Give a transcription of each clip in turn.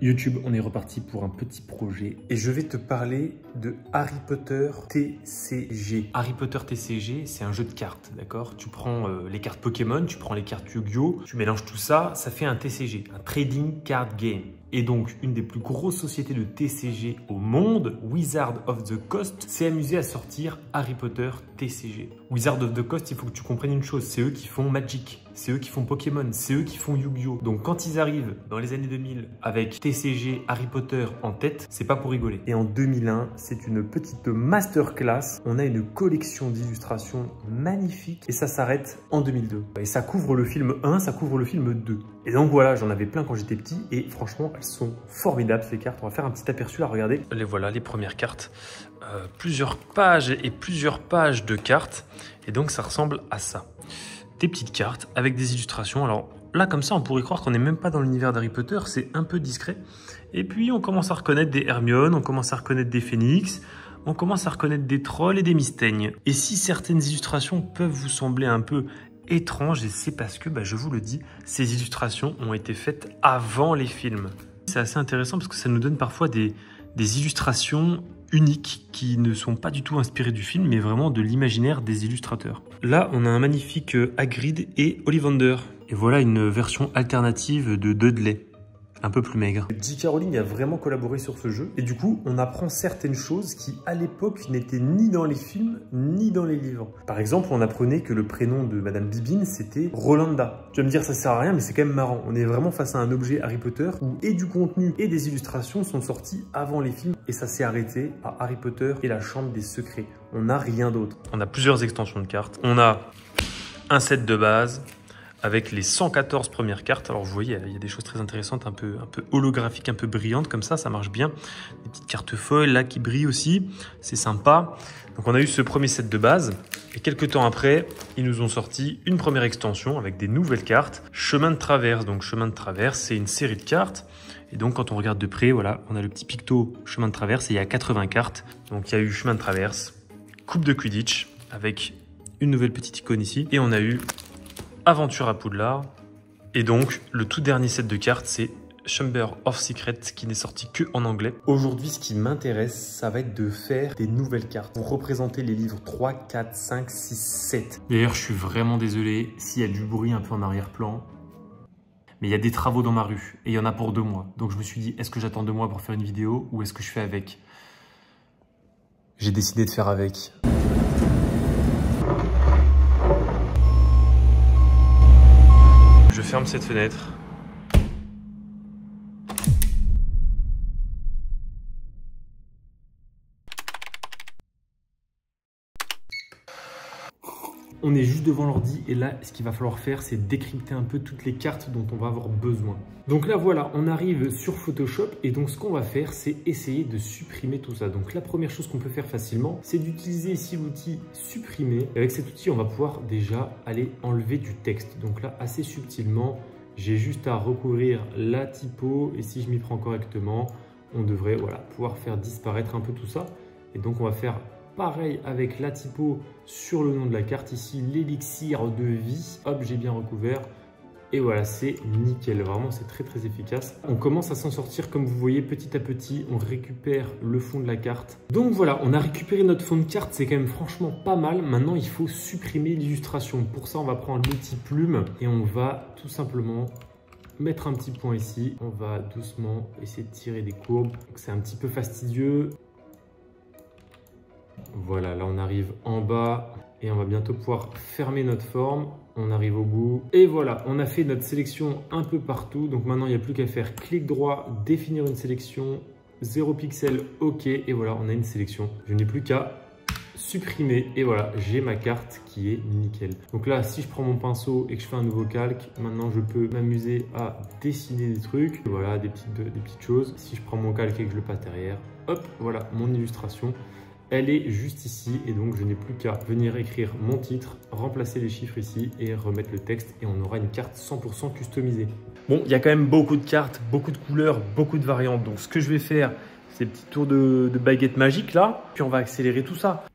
YouTube, on est reparti pour un petit projet et je vais te parler de Harry Potter TCG. Harry Potter TCG, c'est un jeu de cartes, d'accord? Tu prends les cartes Pokémon, tu prends les cartes Yu-Gi-Oh, tu mélanges tout ça, ça fait un TCG, un Trading Card Game. Et donc, une des plus grosses sociétés de TCG au monde, Wizard of the Coast, s'est amusée à sortir Harry Potter TCG. Wizard of the Coast, il faut que tu comprennes une chose, c'est eux qui font Magic, c'est eux qui font Pokémon, c'est eux qui font Yu-Gi-Oh! Donc quand ils arrivent dans les années 2000 avec TCG Harry Potter en tête, c'est pas pour rigoler. Et en 2001, c'est une petite masterclass. On a une collection d'illustrations magnifiques et ça s'arrête en 2002. Et ça couvre le film 1, ça couvre le film 2. Et donc voilà, j'en avais plein quand j'étais petit et franchement, elles sont formidables ces cartes. On va faire un petit aperçu là, regardez. Les voilà, les premières cartes. Plusieurs pages et plusieurs pages de cartes. Et donc ça ressemble à ça. Des petites cartes avec des illustrations. Alors là, comme ça, on pourrait croire qu'on n'est même pas dans l'univers d'Harry Potter. C'est un peu discret. Et puis, on commence à reconnaître des Hermione, on commence à reconnaître des Phénix, on commence à reconnaître des trolls et des Misteignes. Et si certaines illustrations peuvent vous sembler un peu étranges, et c'est parce que, je vous le dis, ces illustrations ont été faites avant les films. C'est assez intéressant parce que ça nous donne parfois des illustrations uniques qui ne sont pas du tout inspirées du film, mais vraiment de l'imaginaire des illustrateurs. Là, on a un magnifique Hagrid et Ollivander. Et voilà une version alternative de Dudley, un peu plus maigre. J.K. Rowling a vraiment collaboré sur ce jeu. Et du coup, on apprend certaines choses qui, à l'époque, n'étaient ni dans les films, ni dans les livres. Par exemple, on apprenait que le prénom de Madame Bibine, c'était Rolanda. Tu vas me dire, ça sert à rien, mais c'est quand même marrant. On est vraiment face à un objet Harry Potter où et du contenu et des illustrations sont sortis avant les films. Et ça s'est arrêté à Harry Potter et la Chambre des Secrets. On n'a rien d'autre. On a plusieurs extensions de cartes. On a un set de base avec les 114 premières cartes. Alors vous voyez, il y a des choses très intéressantes, un peu holographiques, un peu brillantes comme ça marche bien. Des petites cartes foils là qui brillent aussi, c'est sympa. Donc on a eu ce premier set de base et quelques temps après, ils nous ont sorti une première extension avec des nouvelles cartes. Chemin de traverse, donc chemin de traverse, c'est une série de cartes. Et donc quand on regarde de près, voilà, on a le petit picto chemin de traverse et il y a 80 cartes. Donc il y a eu chemin de traverse, coupe de Quidditch avec une nouvelle petite icône ici. Et on a eu Aventure à Poudlard. Et donc, le tout dernier set de cartes, c'est Chamber of Secrets, qui n'est sorti que en anglais. Aujourd'hui, ce qui m'intéresse, ça va être de faire des nouvelles cartes pour représenter les livres 3, 4, 5, 6, 7. D'ailleurs, je suis vraiment désolé s'il y a du bruit un peu en arrière-plan. Mais il y a des travaux dans ma rue et il y en a pour 2 mois. Donc je me suis dit, est-ce que j'attends 2 mois pour faire une vidéo ou est-ce que je fais avec? J'ai décidé de faire avec. Je ferme cette fenêtre. On est juste devant l'ordi et là, ce qu'il va falloir faire, c'est décrypter un peu toutes les cartes dont on va avoir besoin. Donc là, voilà, on arrive sur Photoshop et donc ce qu'on va faire, c'est essayer de supprimer tout ça. Donc la première chose qu'on peut faire facilement, c'est d'utiliser ici l'outil supprimer. Et avec cet outil, on va pouvoir déjà aller enlever du texte. Donc là, assez subtilement, j'ai juste à recouvrir la typo et si je m'y prends correctement, on devrait pouvoir faire disparaître un peu tout ça. Et donc on va faire pareil avec la typo sur le nom de la carte ici, l'élixir de vie. Hop, j'ai bien recouvert. Et voilà, c'est nickel. Vraiment, c'est très très efficace. On commence à s'en sortir comme vous voyez petit à petit. On récupère le fond de la carte. Donc voilà, on a récupéré notre fond de carte. C'est quand même franchement pas mal. Maintenant, il faut supprimer l'illustration. Pour ça, on va prendre l'outil plume et on va tout simplement mettre un petit point ici. On va doucement essayer de tirer des courbes. C'est un petit peu fastidieux. Voilà, là on arrive en bas et on va bientôt pouvoir fermer notre forme. On arrive au bout et voilà, on a fait notre sélection un peu partout. Donc maintenant, il n'y a plus qu'à faire clic droit, définir une sélection, 0 pixel, OK. Et voilà, on a une sélection. Je n'ai plus qu'à supprimer et voilà, j'ai ma carte qui est nickel. Donc là, si je prends mon pinceau et que je fais un nouveau calque, maintenant je peux m'amuser à dessiner des trucs. Voilà, des petites choses. Si je prends mon calque et que je le passe derrière, hop, voilà mon illustration. Elle est juste ici et donc je n'ai plus qu'à venir écrire mon titre, remplacer les chiffres ici et remettre le texte et on aura une carte 100% customisée. Bon, il y a quand même beaucoup de cartes, beaucoup de couleurs, beaucoup de variantes. Donc ce que je vais faire, c'est un petit tour de baguette magique là, puis on va accélérer tout ça.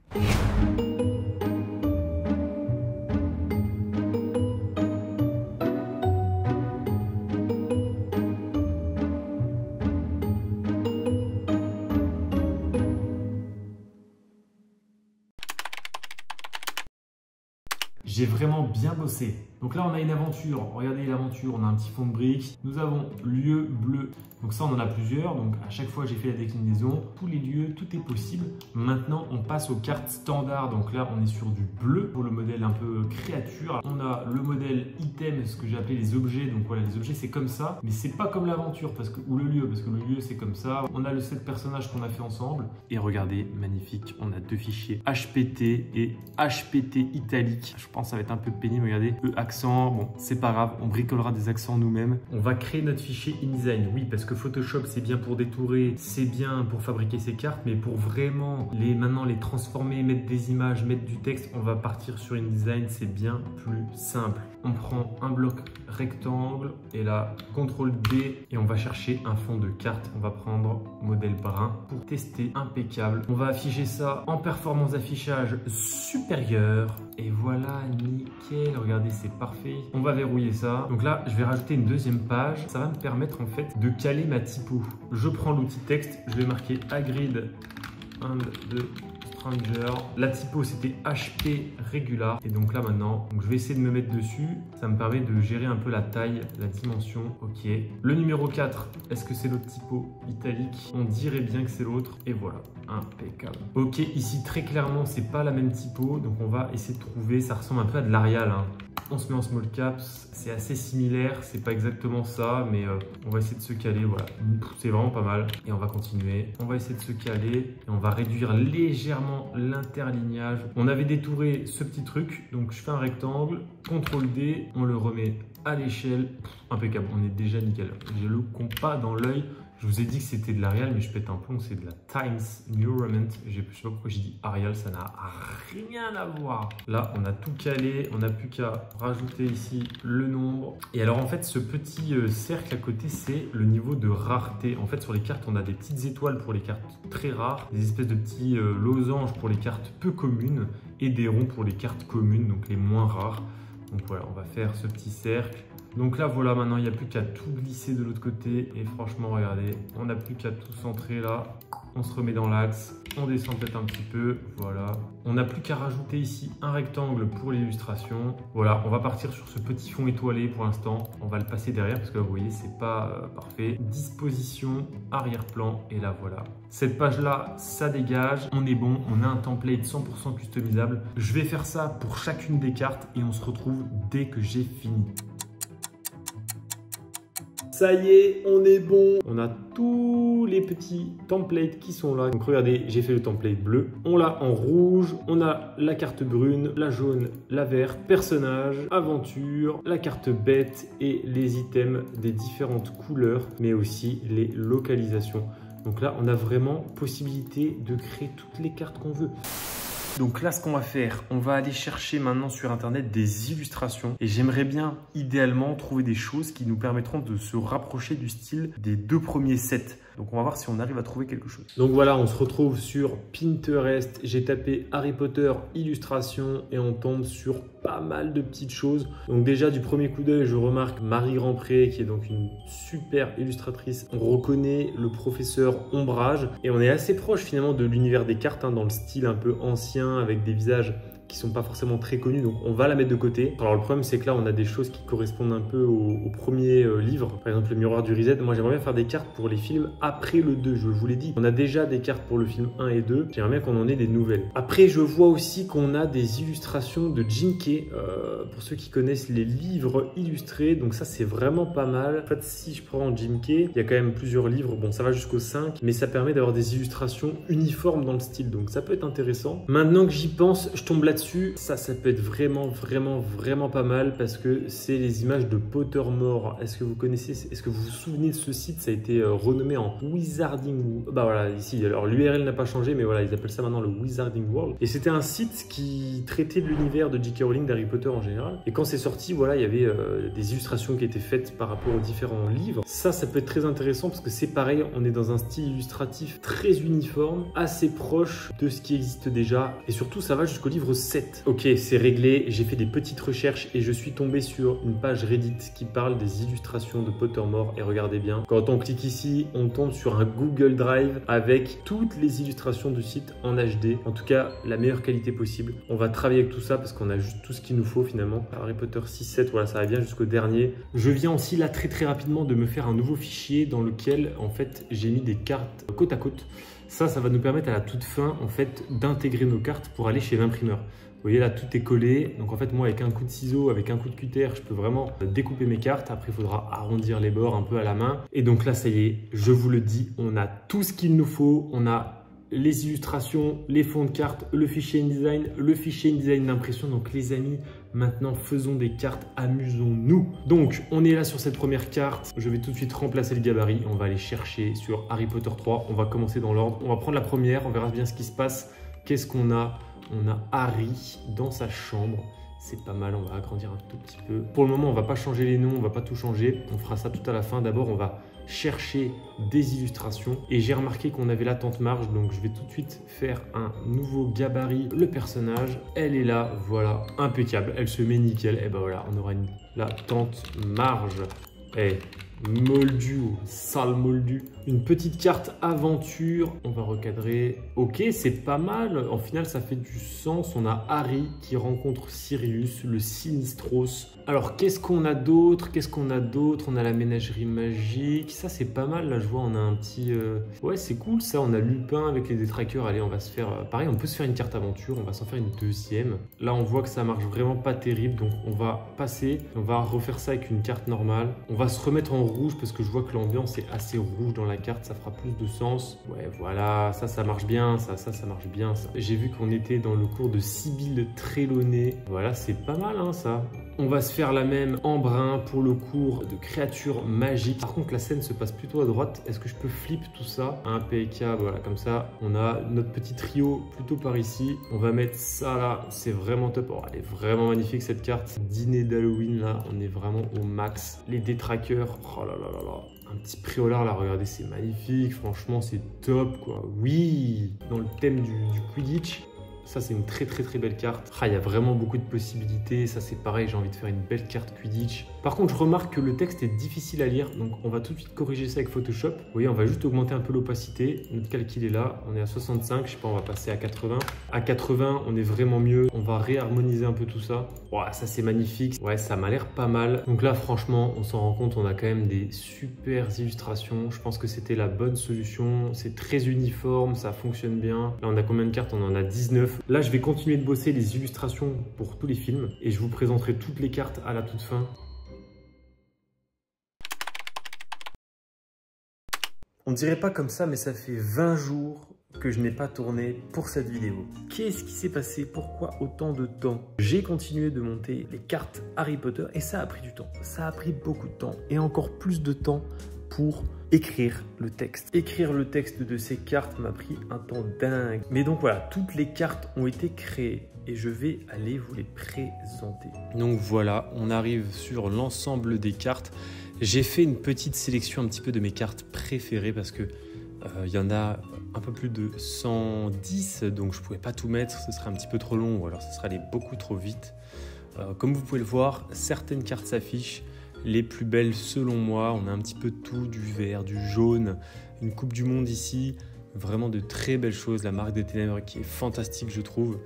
j'ai vraiment bien bossé. Donc là, on a une aventure. Regardez l'aventure, on a un petit fond de briques. Nous avons lieu bleu. Donc ça, on en a plusieurs. Donc à chaque fois, j'ai fait la déclinaison. Tous les lieux, tout est possible. Maintenant, on passe aux cartes standards. Donc là, on est sur du bleu pour le modèle un peu créature. On a le modèle item, ce que j'ai appelé les objets. Donc voilà, les objets, c'est comme ça. Mais c'est pas comme l'aventure ou le lieu, parce que le lieu, c'est comme ça. On a le set personnage qu'on a fait ensemble. Et regardez, magnifique. On a deux fichiers HPT et HPT italique. Je pense que ça va être un peu pénible. Regardez, accent. Bon, c'est pas grave. On bricolera des accents nous-mêmes. On va créer notre fichier InDesign. Oui, parce que Photoshop, c'est bien pour détourer, c'est bien pour fabriquer ses cartes, mais pour vraiment maintenant les transformer, mettre des images, mettre du texte, on va partir sur InDesign, c'est bien plus simple. On prend un bloc rectangle et là, CTRL D et on va chercher un fond de carte. On va prendre modèle brun pour tester, impeccable. On va afficher ça en performance d'affichage supérieure et voilà, nickel. Regardez, c'est parfait. On va verrouiller ça. Donc là, je vais rajouter une deuxième page. Ça va me permettre en fait de caler ma typo. Je prends l'outil texte, je vais marquer Agreed and the Stranger. La typo c'était HP Regular et donc là maintenant je vais essayer de me mettre dessus. Ça me permet de gérer un peu la taille, la dimension. Ok. Le numéro 4, est-ce que c'est l'autre typo italique? On dirait bien que c'est l'autre et voilà, impeccable. Ok, ici très clairement c'est pas la même typo donc on va essayer de trouver. Ça ressemble un peu à de l'Arial, hein. On se met en small caps, c'est assez similaire, c'est pas exactement ça, mais on va essayer de se caler, voilà. C'est vraiment pas mal. Et on va continuer. On va essayer de se caler et on va réduire légèrement l'interlignage. On avait détouré ce petit truc, donc je fais un rectangle, CTRL D, on le remet à l'échelle. Impeccable, on est déjà nickel. J'ai le compas dans l'œil. Je vous ai dit que c'était de l'Arial, mais je pète un plomb, c'est de la Times New Roman. Je sais pas pourquoi j'ai dit Arial, ça n'a rien à voir. Là, on a tout calé, on n'a plus qu'à rajouter ici le nombre. Et alors, en fait, ce petit cercle à côté, c'est le niveau de rareté. En fait, sur les cartes, on a des petites étoiles pour les cartes très rares, des espèces de petits losanges pour les cartes peu communes et des ronds pour les cartes communes, donc les moins rares. Donc voilà, on va faire ce petit cercle. Donc là, voilà, maintenant, il n'y a plus qu'à tout glisser de l'autre côté. Et franchement, regardez, on n'a plus qu'à tout centrer là. On se remet dans l'axe. On descend peut-être un petit peu. Voilà. On n'a plus qu'à rajouter ici un rectangle pour l'illustration. Voilà, on va partir sur ce petit fond étoilé pour l'instant. On va le passer derrière parce que vous voyez, c'est pas parfait. Disposition, arrière-plan. Et là, voilà. Cette page-là, ça dégage. On est bon. On a un template 100% customisable. Je vais faire ça pour chacune des cartes et on se retrouve dès que j'ai fini. Ça y est, on est bon. On a tous les petits templates qui sont là. Donc regardez, j'ai fait le template bleu. On l'a en rouge. On a la carte brune, la jaune, la verte, personnage, aventure, la carte bête et les items des différentes couleurs, mais aussi les localisations. Donc là, on a vraiment possibilité de créer toutes les cartes qu'on veut. Donc là, ce qu'on va faire, on va aller chercher maintenant sur Internet des illustrations et j'aimerais bien, idéalement, trouver des choses qui nous permettront de se rapprocher du style des deux premiers sets. Donc on va voir si on arrive à trouver quelque chose. Donc voilà, on se retrouve sur Pinterest. J'ai tapé Harry Potter illustration et on tombe sur pas mal de petites choses. Donc déjà du premier coup d'œil, je remarque Marie Grandpré qui est donc une super illustratrice. On reconnaît le professeur Ombrage et on est assez proche finalement de l'univers des cartes, hein, dans le style un peu ancien avec des visages qui sont pas forcément très connus, donc on va la mettre de côté. Alors le problème c'est que là on a des choses qui correspondent un peu au premier livre, par exemple le miroir du reset. Moi j'aimerais bien faire des cartes pour les films après le 2, je vous l'ai dit. On a déjà des cartes pour le film 1 et 2, j'aimerais bien qu'on en ait des nouvelles. Après je vois aussi qu'on a des illustrations de Jim Kay, pour ceux qui connaissent les livres illustrés, donc ça c'est vraiment pas mal. En fait si je prends Jim Kay, il y a quand même plusieurs livres, bon ça va jusqu'au 5, mais ça permet d'avoir des illustrations uniformes dans le style, donc ça peut être intéressant. Maintenant que j'y pense, je tombe là-dessus. Ça peut être vraiment pas mal parce que c'est les images de Pottermore. Est-ce que vous connaissez, est-ce que vous vous souvenez de ce site? Ça a été renommé en Wizarding. Bah voilà, ici, alors l'URL n'a pas changé, mais voilà, ils appellent ça maintenant le Wizarding World. Et c'était un site qui traitait de l'univers de J.K. Rowling, d'Harry Potter en général. Et quand c'est sorti, voilà, il y avait des illustrations qui étaient faites par rapport aux différents livres. Ça peut être très intéressant parce que c'est pareil, on est dans un style illustratif très uniforme, assez proche de ce qui existe déjà. Et surtout, ça va jusqu'au livre 7. 7. Ok, c'est réglé. J'ai fait des petites recherches et je suis tombé sur une page Reddit qui parle des illustrations de Pottermore. Et regardez bien, quand on clique ici, on tombe sur un Google Drive avec toutes les illustrations du site en HD. En tout cas, la meilleure qualité possible. On va travailler avec tout ça parce qu'on a juste tout ce qu'il nous faut finalement. Harry Potter 6-7, voilà, ça va bien jusqu'au dernier. Je viens aussi là très rapidement de me faire un nouveau fichier dans lequel en fait j'ai mis des cartes côte à côte. Ça va nous permettre à la toute fin en fait d'intégrer nos cartes pour aller chez l'imprimeur. Vous voyez là, tout est collé. Donc en fait, moi, avec un coup de ciseau, avec un coup de cutter, je peux vraiment découper mes cartes. Après, il faudra arrondir les bords un peu à la main. Et donc là, ça y est, je vous le dis, on a tout ce qu'il nous faut. On a les illustrations, les fonds de cartes, le fichier InDesign, le fichier InDesign d'impression. Donc les amis, maintenant faisons des cartes, amusons-nous. Donc on est là sur cette première carte. Je vais tout de suite remplacer le gabarit. On va aller chercher sur Harry Potter 3. On va commencer dans l'ordre. On va prendre la première, on verra bien ce qui se passe. Qu'est-ce qu'on a? On a Harry dans sa chambre. C'est pas mal, on va agrandir un tout petit peu. Pour le moment, on ne va pas changer les noms, on ne va pas tout changer. On fera ça tout à la fin. D'abord, on va chercher des illustrations. Et j'ai remarqué qu'on avait la tante Marge, donc je vais tout de suite faire un nouveau gabarit. Le personnage, elle est là, voilà, impeccable. Elle se met nickel. Et ben voilà, on aura la tante Marge. Moldu, sale moldu. Une petite carte aventure. On va recadrer. Ok, c'est pas mal. En final, ça fait du sens. On a Harry qui rencontre Sirius, le Sinistros. Alors, qu'est-ce qu'on a d'autre? On a la ménagerie magique. Ça, c'est pas mal. Là, je vois, on a un petit... Ouais, c'est cool, ça. On a Lupin avec les détraqueurs. Allez, on va se faire... Pareil, on peut se faire une carte aventure. On va s'en faire une deuxième. Là, on voit que ça marche vraiment pas terrible. Donc, on va passer. On va refaire ça avec une carte normale. On va se remettre en rouge parce que je vois que l'ambiance est assez rouge dans la carte. Ça fera plus de sens. Ouais, voilà. Ça marche bien. Ça marche bien, ça. J'ai vu qu'on était dans le cours de Sibylle Trelawney. Voilà, c'est pas mal, hein, ça. On va se faire la même en brun pour le cours de créatures magiques. Par contre, la scène se passe plutôt à droite. Est-ce que je peux flip tout ça? Impeccable, voilà, comme ça. On a notre petit trio plutôt par ici. On va mettre ça là. C'est vraiment top. Oh, elle est vraiment magnifique cette carte. Dîner d'Halloween là, on est vraiment au max. Les détraqueurs, oh là là là là. Un petit préolard là, regardez, c'est magnifique. Franchement, c'est top quoi. Oui, dans le thème du Quidditch. Ça, c'est une très belle carte. Ah, il y a vraiment beaucoup de possibilités. Ça, c'est pareil, j'ai envie de faire une belle carte Quidditch. Par contre, je remarque que le texte est difficile à lire. Donc, on va tout de suite corriger ça avec Photoshop. Vous voyez, on va juste augmenter un peu l'opacité. Notre calcul est là. On est à 65. Je sais pas, on va passer à 80. À 80, on est vraiment mieux. On va réharmoniser un peu tout ça. Ouais, ça, c'est magnifique. Ouais, ça m'a l'air pas mal. Donc là, franchement, on s'en rend compte. On a quand même des super illustrations. Je pense que c'était la bonne solution. C'est très uniforme. Ça fonctionne bien. Là, on a combien de cartes? On en a 19. Là, je vais continuer de bosser les illustrations pour tous les films et je vous présenterai toutes les cartes à la toute fin. On ne dirait pas comme ça, mais ça fait 20 jours que je n'ai pas tourné pour cette vidéo. Qu'est-ce qui s'est passé? Pourquoi autant de temps? J'ai continué de monter les cartes Harry Potter et ça a pris du temps. Ça a pris beaucoup de temps et encore plus de temps pour écrire le texte. Écrire le texte de ces cartes m'a pris un temps dingue. Mais donc voilà, toutes les cartes ont été créées et je vais aller vous les présenter. Donc voilà, on arrive sur l'ensemble des cartes. J'ai fait une petite sélection un petit peu de mes cartes préférées parce que il y en a un peu plus de 110, donc je ne pouvais pas tout mettre, ce serait un petit peu trop long ou alors ce serait allé beaucoup trop vite. Comme vous pouvez le voir, certaines cartes s'affichent. Les plus belles selon moi, on a un petit peu de tout, du vert, du jaune, une coupe du monde ici, vraiment de très belles choses, la marque des ténèbres qui est fantastique je trouve.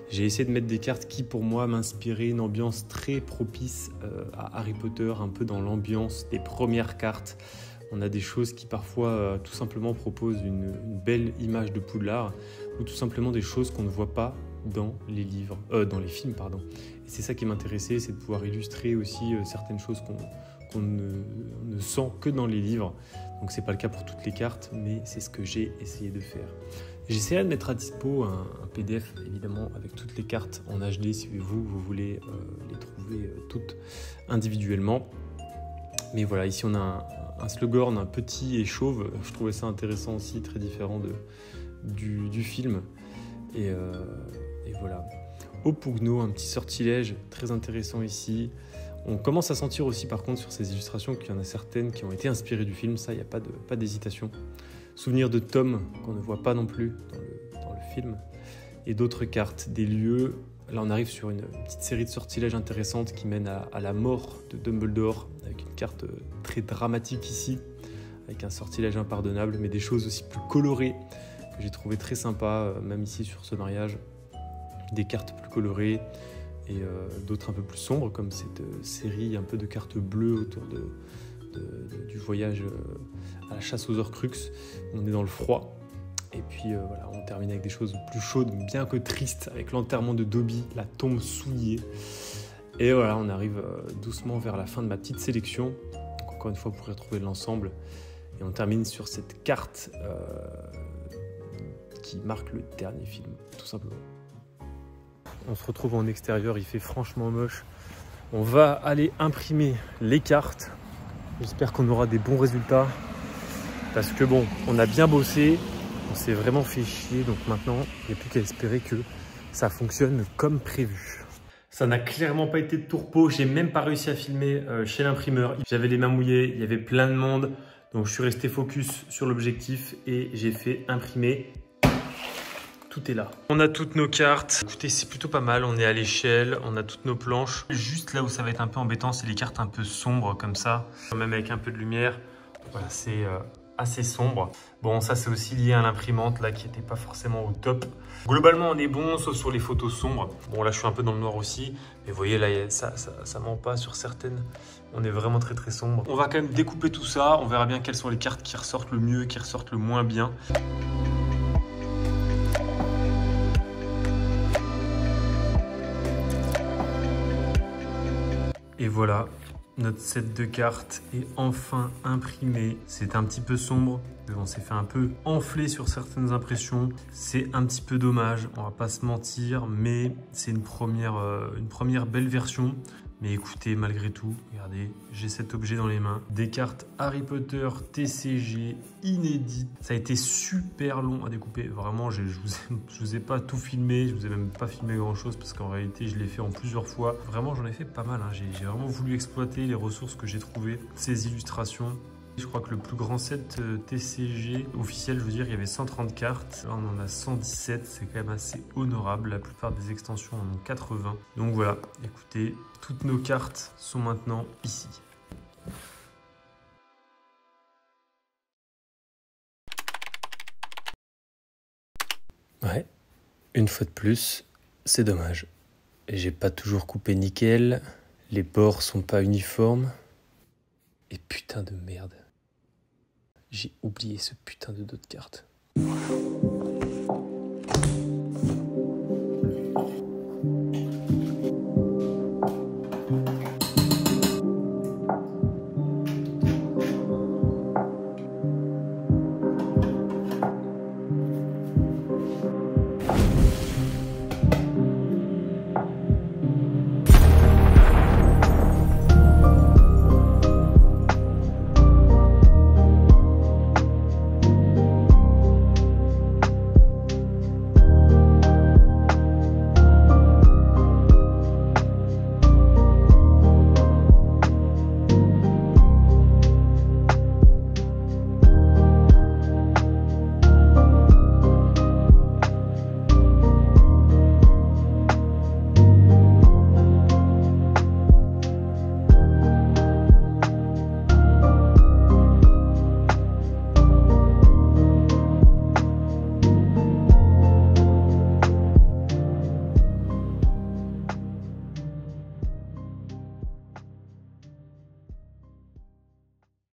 J'ai essayé de mettre des cartes qui pour moi m'inspiraient une ambiance très propice à Harry Potter, un peu dans l'ambiance des premières cartes. On a des choses qui parfois tout simplement proposent une belle image de Poudlard ou tout simplement des choses qu'on ne voit pas dans les livres, dans les films pardon. Et c'est ça qui m'intéressait, c'est de pouvoir illustrer aussi certaines choses qu'on ne sent que dans les livres. Donc c'est pas le cas pour toutes les cartes, mais c'est ce que j'ai essayé de faire. J'essaierai de mettre à dispo un PDF évidemment avec toutes les cartes en HD si vous voulez les trouver toutes individuellement. Mais voilà, ici on a un Slughorn, un petit et chauve. Je trouvais ça intéressant aussi, très différent du film. Et voilà. Opugno, un petit sortilège très intéressant ici. On commence à sentir aussi par contre sur ces illustrations qu'il y en a certaines qui ont été inspirées du film. Ça, il n'y a pas d'hésitation. Souvenir de Tom qu'on ne voit pas non plus dans le film. Et d'autres cartes, des lieux. Là, on arrive sur une petite série de sortilèges intéressantes qui mène à la mort de Dumbledore, avec une carte très dramatique ici, avec un sortilège impardonnable, mais des choses aussi plus colorées que j'ai trouvé très sympa, même ici sur ce mariage. Des cartes plus colorées et d'autres un peu plus sombres, comme cette série un peu de cartes bleues autour du voyage à la chasse aux Horcruxes. On est dans le froid. Et puis voilà, on termine avec des choses plus chaudes, bien que tristes, avec l'enterrement de Dobby, la tombe souillée. Et voilà, on arrive doucement vers la fin de ma petite sélection. Donc, encore une fois, vous pourrez retrouver l'ensemble. Et on termine sur cette carte qui marque le dernier film, tout simplement. On se retrouve en extérieur, il fait franchement moche. On va aller imprimer les cartes. J'espère qu'on aura des bons résultats. Parce que bon, on a bien bossé. On s'est vraiment fait chier, donc maintenant, il n'y a plus qu'à espérer que ça fonctionne comme prévu. Ça n'a clairement pas été de tourpeau, j'ai même pas réussi à filmer chez l'imprimeur. J'avais les mains mouillées, il y avait plein de monde, donc je suis resté focus sur l'objectif et j'ai fait imprimer. Tout est là. On a toutes nos cartes. Écoutez, c'est plutôt pas mal, on est à l'échelle, on a toutes nos planches. Juste là où ça va être un peu embêtant, c'est les cartes un peu sombres comme ça, même avec un peu de lumière. Voilà, c'est assez sombre. Bon, ça c'est aussi lié à l'imprimante là qui n'était pas forcément au top. Globalement, on est bon, sauf sur les photos sombres. Bon, là je suis un peu dans le noir aussi, mais vous voyez là, ça ment pas sur certaines. On est vraiment très très sombre. On va quand même découper tout ça. On verra bien quelles sont les cartes qui ressortent le mieux, qui ressortent le moins bien. Et voilà, notre set de cartes est enfin imprimé. C'est un petit peu sombre, on s'est fait un peu enfler sur certaines impressions. C'est un petit peu dommage, on va pas se mentir, mais c'est une première belle version. Mais écoutez, malgré tout, regardez, j'ai cet objet dans les mains. Des cartes Harry Potter TCG inédites. Ça a été super long à découper. Vraiment, je vous ai pas tout filmé. Je vous ai même pas filmé grand chose parce qu'en réalité, je l'ai fait en plusieurs fois. Vraiment, j'en ai fait pas mal. Hein. J'ai vraiment voulu exploiter les ressources que j'ai trouvées. Ces illustrations. Je crois que le plus grand set TCG officiel, je veux dire, il y avait 130 cartes. Là, on en a 117. C'est quand même assez honorable. La plupart des extensions en ont 80. Donc voilà, écoutez, toutes nos cartes sont maintenant ici. Ouais, une fois de plus, c'est dommage. J'ai pas toujours coupé nickel. Les bords sont pas uniformes. Et putain de merde. J'ai oublié ce putain de dos de carte.